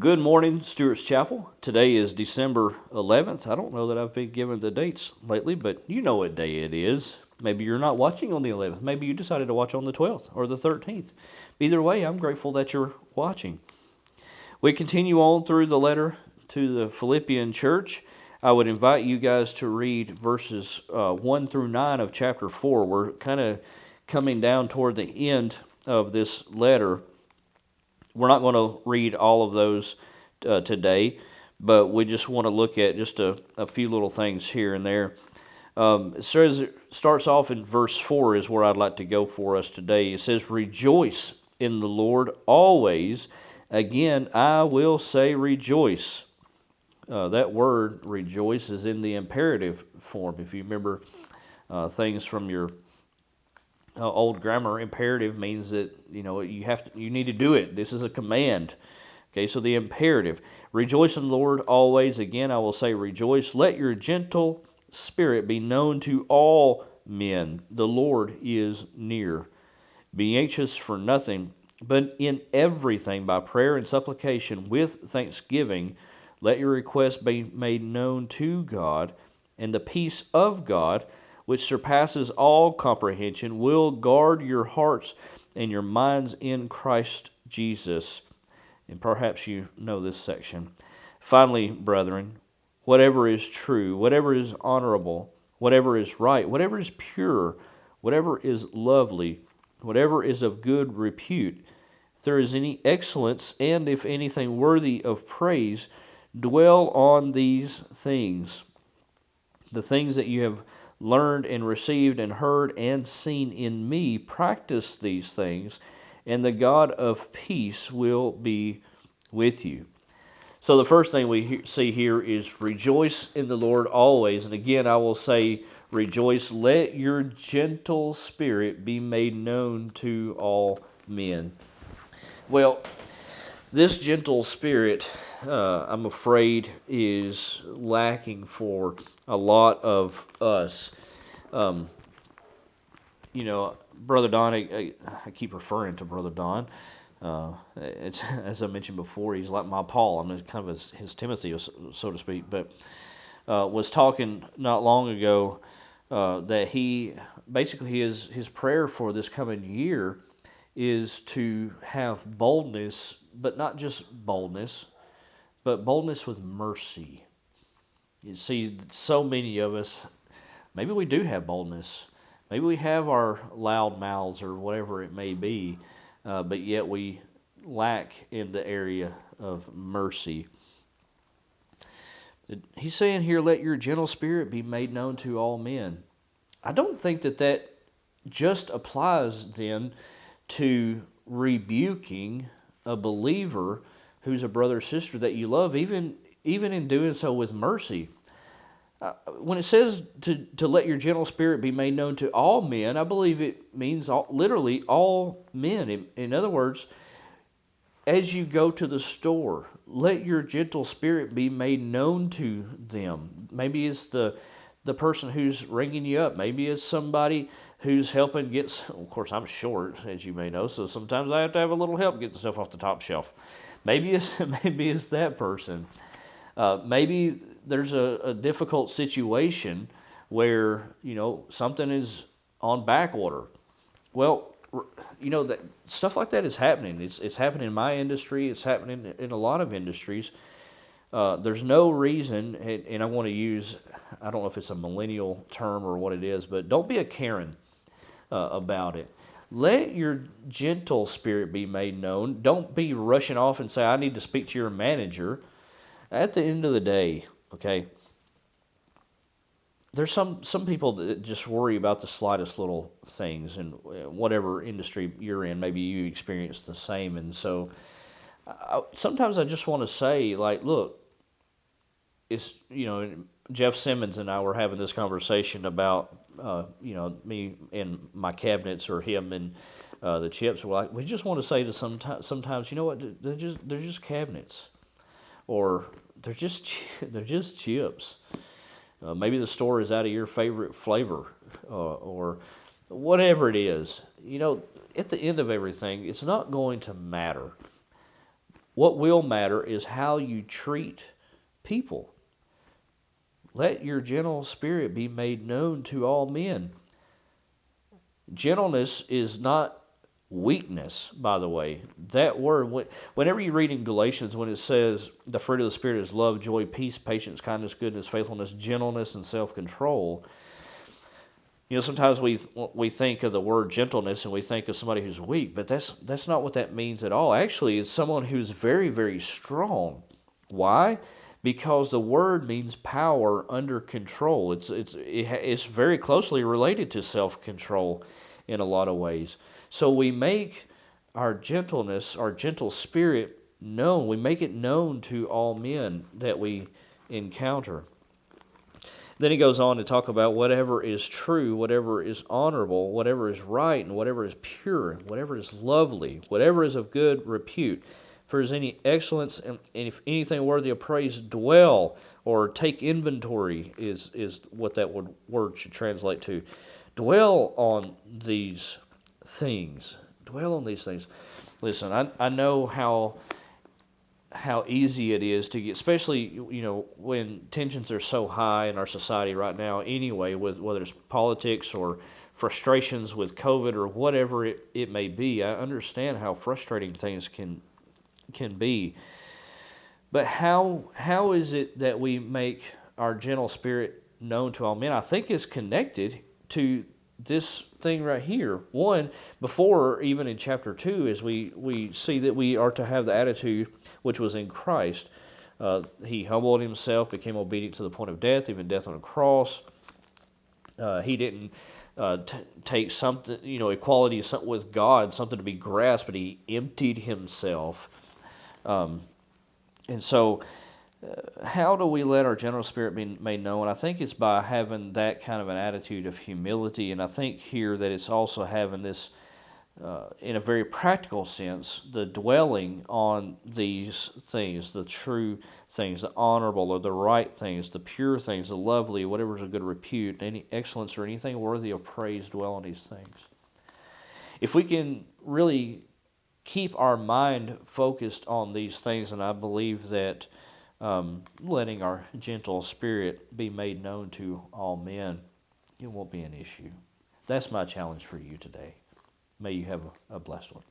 Good morning, Stewart's Chapel. Today is December 11th. I don't know that I've been given the dates lately, but you know what day it is. Maybe you're not watching on the 11th. Maybe you decided to watch on the 12th or the 13th. Either way, I'm grateful that you're watching. We continue on through the letter to the Philippian church. I would invite you guys to read verses 1 through 9 of chapter 4. We're kind of coming down toward the end of this letter. We're not going to read all of those today, but we just want to look at just a few little things here and there. It starts off in verse 4 is where I'd like to go for us today. It says, "Rejoice in the Lord always. Again, I will say rejoice." That word rejoice is in the imperative form. If you remember things from your old grammar, imperative means that you need to do it. This is a command. Okay, so the imperative. Rejoice in the Lord always. Again, I will say rejoice. Let your gentle spirit be known to all men. The Lord is near. Be anxious for nothing, but in everything by prayer and supplication with thanksgiving, let your requests be made known to God, and the peace of God, which surpasses all comprehension, will guard your hearts and your minds in Christ Jesus. And perhaps you know this section. Finally, brethren, whatever is true, whatever is honorable, whatever is right, whatever is pure, whatever is lovely, whatever is of good repute, if there is any excellence, and if anything worthy of praise, dwell on these things. The things that you have learned and received and heard and seen in me, practice these things, and the God of peace will be with you. So the first thing we see here is rejoice in the Lord always. And again, I will say rejoice. Let your gentle spirit be made known to all men. Well, this gentle spirit, I'm afraid, is lacking for a lot of us. Brother Don, I keep referring to Brother Don. As I mentioned before, he's like my Paul. I'm kind of his Timothy, so to speak. But was talking not long ago that he basically his prayer for this coming year is to have boldness, but not just boldness, but boldness with mercy. You see, so many of us, maybe we do have boldness. Maybe we have our loud mouths or whatever it may be, but yet we lack in the area of mercy. He's saying here, let your gentle spirit be made known to all men. I don't think that just applies then to rebuking a believer who's a brother or sister that you love, even in doing so with mercy. When it says to let your gentle spirit be made known to all men, I believe it means literally all men. In other words, as you go to the store, let your gentle spirit be made known to them. Maybe it's the person who's ringing you up. Maybe it's somebody who's helping get, of course I'm short, as you may know, so sometimes I have to have a little help getting stuff off the top shelf. Maybe it's that person. Maybe there's a difficult situation where, something is on back order. Well, that stuff like that is happening. It's happening in my industry. It's happening in a lot of industries. There's no reason, and I want to use, I don't know if it's a millennial term or what it is, but don't be a Karen about it. Let your gentle spirit be made known. Don't be rushing off and say, I need to speak to your manager. At the end of the day, okay, there's some people that just worry about the slightest little things, and whatever industry you're in, maybe you experience the same. And so sometimes I just want to say, like, look, it's, Jeff Simmons and I were having this conversation about, me and my cabinets, or him and the chips. We just want to say to sometimes, you know what, they're just cabinets, or they're just chips. Maybe the store is out of your favorite flavor, or whatever it is. At the end of everything, it's not going to matter. What will matter is how you treat people. Let your gentle spirit be made known to all men. Gentleness is not weakness, by the way. That word, whenever you read in Galatians, when it says the fruit of the Spirit is love, joy, peace, patience, kindness, goodness, faithfulness, gentleness, and self-control, sometimes we think of the word gentleness and we think of somebody who's weak, but that's not what that means at all. Actually, it's someone who's very, very strong. Why? Because the word means power under control. It's very closely related to self-control in a lot of ways. So we make our gentleness, our gentle spirit known. We make it known to all men that we encounter. Then he goes on to talk about whatever is true, whatever is honorable, whatever is right, and whatever is pure, whatever is lovely, whatever is of good repute. If there is any excellence, and if anything worthy of praise, dwell or take inventory is what that word should translate to. Dwell on these things. Dwell on these things. Listen, I know how easy it is to get, especially when tensions are so high in our society right now anyway, with whether it's politics or frustrations with COVID or whatever it may be. I understand how frustrating things can be. But how is it that we make our gentle spirit known to all men? I think it's connected to this thing right here. One, before even in chapter 2, as we see that we are to have the attitude which was in Christ. He humbled himself, became obedient to the point of death, even death on a cross. He didn't take something, equality with God, something to be grasped, but he emptied himself. And so, how do we let our gentle spirit be made known? I think it's by having that kind of an attitude of humility, and I think here that it's also having this, in a very practical sense, the dwelling on these things, the true things, the honorable or the right things, the pure things, the lovely, whatever is of good repute, any excellence or anything worthy of praise, dwell on these things. If we can really keep our mind focused on these things, and I believe that letting our gentle spirit be made known to all men, it won't be an issue. That's my challenge for you today. May you have a blessed one.